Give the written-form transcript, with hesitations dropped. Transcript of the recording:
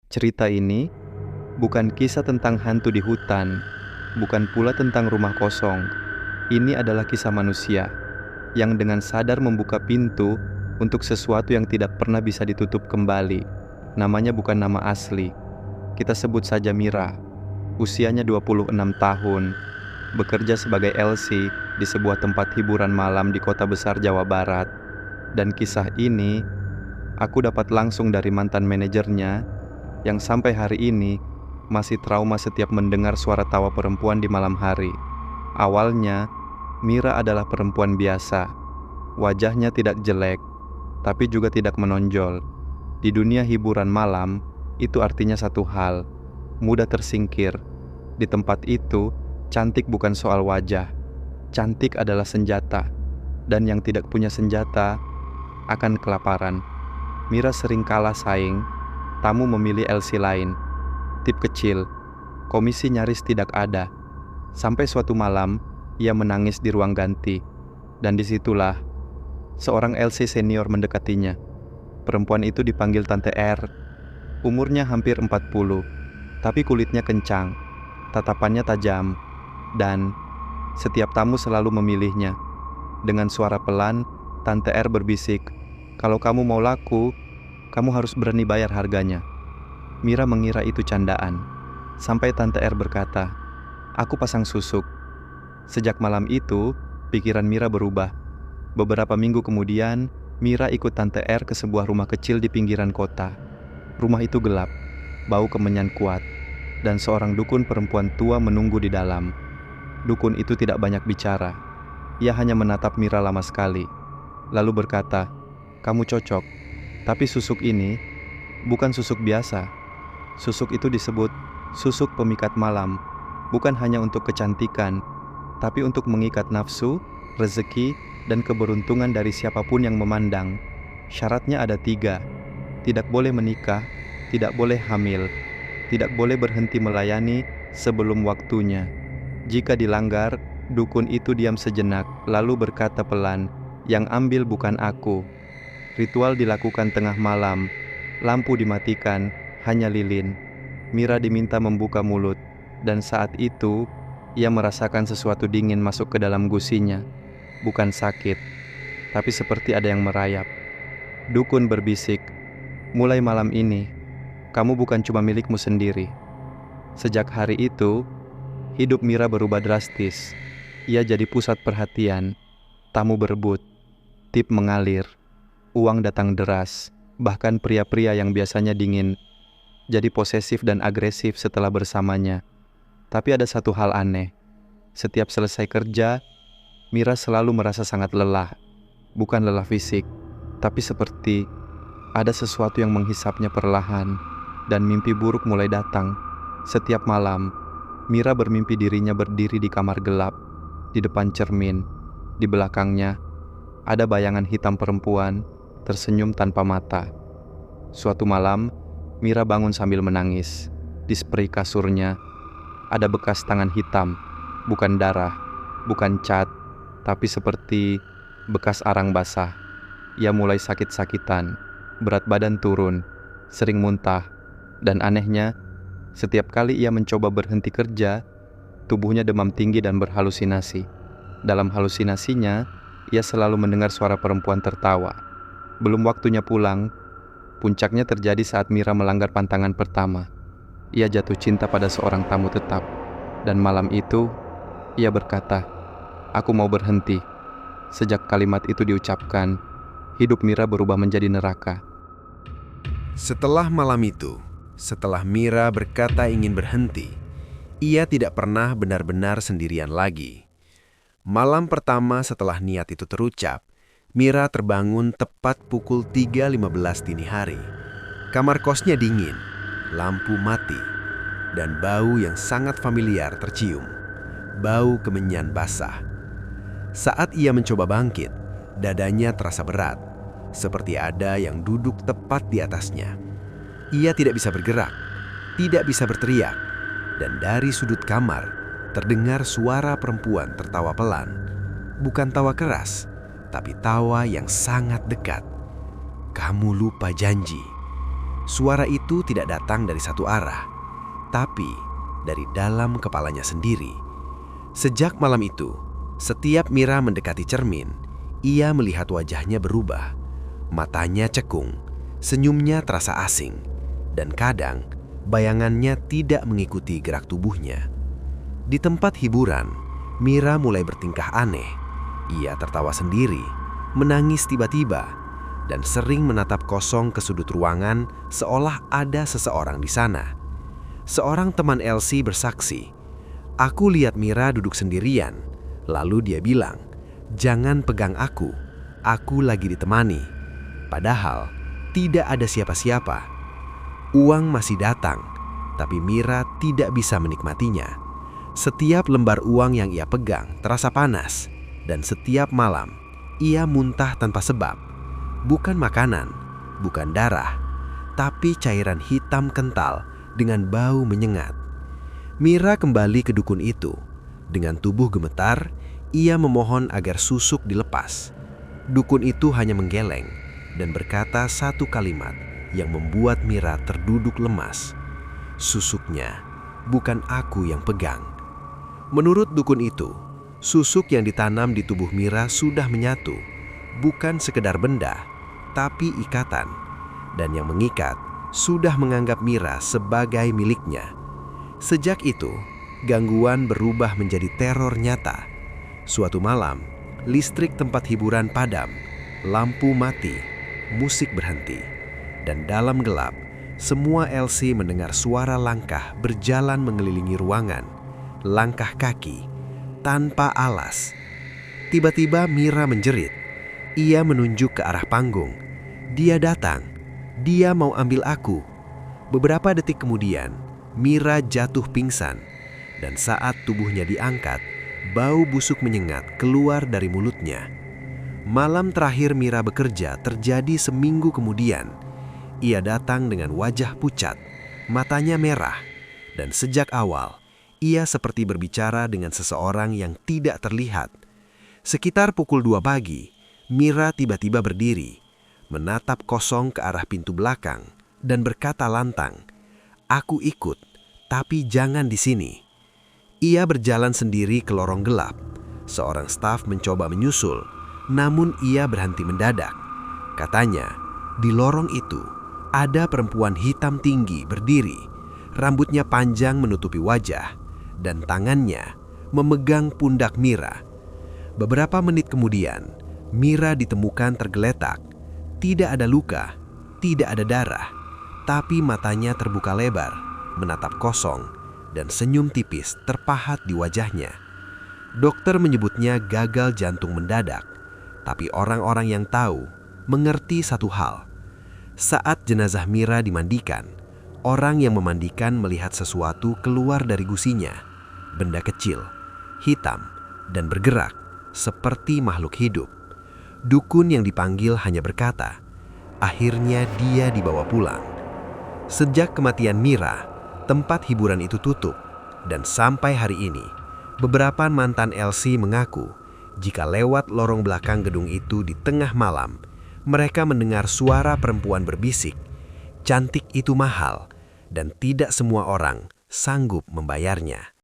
Cerita ini bukan kisah tentang hantu di hutan, bukan pula tentang rumah kosong. Ini adalah kisah manusia yang dengan sadar membuka pintu untuk sesuatu yang tidak pernah bisa ditutup kembali. Namanya bukan nama asli. Kita sebut saja Mira. Usianya 26 tahun, bekerja sebagai LC di sebuah tempat hiburan malam di kota besar Jawa Barat. Dan kisah ini aku dapat langsung dari mantan manajernya yang sampai hari ini masih trauma setiap mendengar suara tawa perempuan di malam hari. Awalnya, Mira adalah perempuan biasa. Wajahnya tidak jelek, tapi juga tidak menonjol. Di dunia hiburan malam, itu artinya satu hal, mudah tersingkir. Di tempat itu, cantik bukan soal wajah. Cantik adalah senjata, dan yang tidak punya senjata akan kelaparan. Mira sering kalah saing, tamu memilih LC lain. Tip kecil, komisi nyaris tidak ada. Sampai suatu malam, ia menangis di ruang ganti. Dan disitulah, seorang LC senior mendekatinya. Perempuan itu dipanggil Tante R. Umurnya hampir 40, tapi kulitnya kencang, tatapannya tajam, dan setiap tamu selalu memilihnya. Dengan suara pelan, Tante R berbisik, "Kalau kamu mau laku, kamu harus berani bayar harganya." Mira mengira itu candaan, sampai Tante R berkata, "Aku pasang susuk." Sejak malam itu, pikiran Mira berubah. Beberapa minggu kemudian, Mira ikut Tante R ke sebuah rumah kecil di pinggiran kota. Rumah itu gelap, bau kemenyan kuat, dan seorang dukun perempuan tua menunggu di dalam. Dukun itu tidak banyak bicara. Ia hanya menatap Mira lama sekali, lalu berkata, "Kamu cocok, tapi susuk ini bukan susuk biasa. Susuk itu disebut susuk pemikat malam, bukan hanya untuk kecantikan, tapi untuk mengikat nafsu, rezeki, dan keberuntungan dari siapapun yang memandang. Syaratnya ada 3, tidak boleh menikah, tidak boleh hamil, tidak boleh berhenti melayani sebelum waktunya. Jika dilanggar, dukun itu diam sejenak, lalu berkata pelan, 'Yang ambil bukan aku.' Ritual dilakukan tengah malam, lampu dimatikan, hanya lilin. Mira diminta membuka mulut, dan saat itu ia merasakan sesuatu dingin masuk ke dalam gusinya. Bukan sakit, tapi seperti ada yang merayap. Dukun berbisik, "Mulai malam ini, kamu bukan cuma milikmu sendiri." Sejak hari itu, hidup Mira berubah drastis. Ia jadi pusat perhatian, tamu berebut, tip mengalir, uang datang deras. Bahkan pria-pria yang biasanya dingin jadi posesif dan agresif setelah bersamanya. Tapi ada satu hal aneh. Setiap selesai kerja, Mira selalu merasa sangat lelah. Bukan lelah fisik, tapi seperti ada sesuatu yang menghisapnya perlahan, dan mimpi buruk mulai datang. Setiap malam, Mira bermimpi dirinya berdiri di kamar gelap, di depan cermin. Di belakangnya, ada bayangan hitam perempuan tersenyum tanpa mata. Suatu malam, Mira bangun sambil menangis. Di spray kasurnya, ada bekas tangan hitam, bukan darah, bukan cat, tapi seperti bekas arang basah. Ia mulai sakit-sakitan, berat badan turun, sering muntah, dan anehnya, setiap kali ia mencoba berhenti kerja, tubuhnya demam tinggi dan berhalusinasi. Dalam halusinasinya, ia selalu mendengar suara perempuan tertawa. Belum waktunya pulang, puncaknya terjadi saat Mira melanggar pantangan pertama. Ia jatuh cinta pada seorang tamu tetap, dan malam itu, ia berkata, "Aku mau berhenti." Sejak kalimat itu diucapkan, hidup Mira berubah menjadi neraka. Setelah malam itu, setelah Mira berkata ingin berhenti, ia tidak pernah benar-benar sendirian lagi. Malam pertama setelah niat itu terucap, Mira terbangun tepat pukul 3.15 dini hari. Kamar kosnya dingin, lampu mati, dan bau yang sangat familiar tercium. Bau kemenyan basah. Saat ia mencoba bangkit, dadanya terasa berat, seperti ada yang duduk tepat di atasnya. Ia tidak bisa bergerak, tidak bisa berteriak, dan dari sudut kamar terdengar suara perempuan tertawa pelan. Bukan tawa keras, tapi tawa yang sangat dekat. "Kamu lupa janji." Suara itu tidak datang dari satu arah, tapi dari dalam kepalanya sendiri. Sejak malam itu, setiap Mira mendekati cermin, ia melihat wajahnya berubah. Matanya cekung, senyumnya terasa asing, dan kadang bayangannya tidak mengikuti gerak tubuhnya. Di tempat hiburan, Mira mulai bertingkah aneh. Ia tertawa sendiri, menangis tiba-tiba, dan sering menatap kosong ke sudut ruangan seolah ada seseorang di sana. Seorang teman Elsie bersaksi, "Aku lihat Mira duduk sendirian, lalu dia bilang, 'Jangan pegang aku lagi ditemani.' Padahal tidak ada siapa-siapa. Uang masih datang, tapi Mira tidak bisa menikmatinya. Setiap lembar uang yang ia pegang terasa panas, dan setiap malam ia muntah tanpa sebab. Bukan makanan, bukan darah, tapi cairan hitam kental dengan bau menyengat. Mira kembali ke dukun itu. Dengan tubuh gemetar, ia memohon agar susuk dilepas. Dukun itu hanya menggeleng dan berkata satu kalimat yang membuat Mira terduduk lemas. "Susuknya bukan aku yang pegang." Menurut dukun itu, susuk yang ditanam di tubuh Mira sudah menyatu, bukan sekedar benda, tapi ikatan. Dan yang mengikat sudah menganggap Mira sebagai miliknya. Sejak itu, gangguan berubah menjadi teror nyata. Suatu malam, listrik tempat hiburan padam, lampu mati, musik berhenti, dan dalam gelap, semua Elsie mendengar suara langkah berjalan mengelilingi ruangan, langkah kaki, tanpa alas. Tiba-tiba Mira menjerit. Ia menunjuk ke arah panggung. "Dia datang. Dia mau ambil aku." Beberapa detik kemudian, Mira jatuh pingsan, dan saat tubuhnya diangkat, bau busuk menyengat keluar dari mulutnya. Malam terakhir Mira bekerja terjadi seminggu kemudian. Ia datang dengan wajah pucat, matanya merah, dan sejak awal, ia seperti berbicara dengan seseorang yang tidak terlihat. Sekitar pukul 2 pagi, Mira tiba-tiba berdiri, menatap kosong ke arah pintu belakang, dan berkata lantang, "Aku ikut, tapi jangan di sini." Ia berjalan sendiri ke lorong gelap. Seorang staf mencoba menyusul, namun ia berhenti mendadak. Katanya, di lorong itu ada perempuan hitam tinggi berdiri, rambutnya panjang menutupi wajah, dan tangannya memegang pundak Mira. Beberapa menit kemudian, Mira ditemukan tergeletak. Tidak ada luka, tidak ada darah, tapi matanya terbuka lebar, menatap kosong, dan senyum tipis terpahat di wajahnya. Dokter menyebutnya gagal jantung mendadak, tapi orang-orang yang tahu mengerti satu hal. Saat jenazah Mira dimandikan, orang yang memandikan melihat sesuatu keluar dari gusinya. Benda kecil, hitam, dan bergerak seperti makhluk hidup. Dukun yang dipanggil hanya berkata, akhirnya dia dibawa pulang. Sejak kematian Mira, tempat hiburan itu tutup, dan sampai hari ini, beberapa mantan Elsie mengaku jika lewat lorong belakang gedung itu di tengah malam, mereka mendengar suara perempuan berbisik, "Cantik itu mahal, dan tidak semua orang sanggup membayarnya."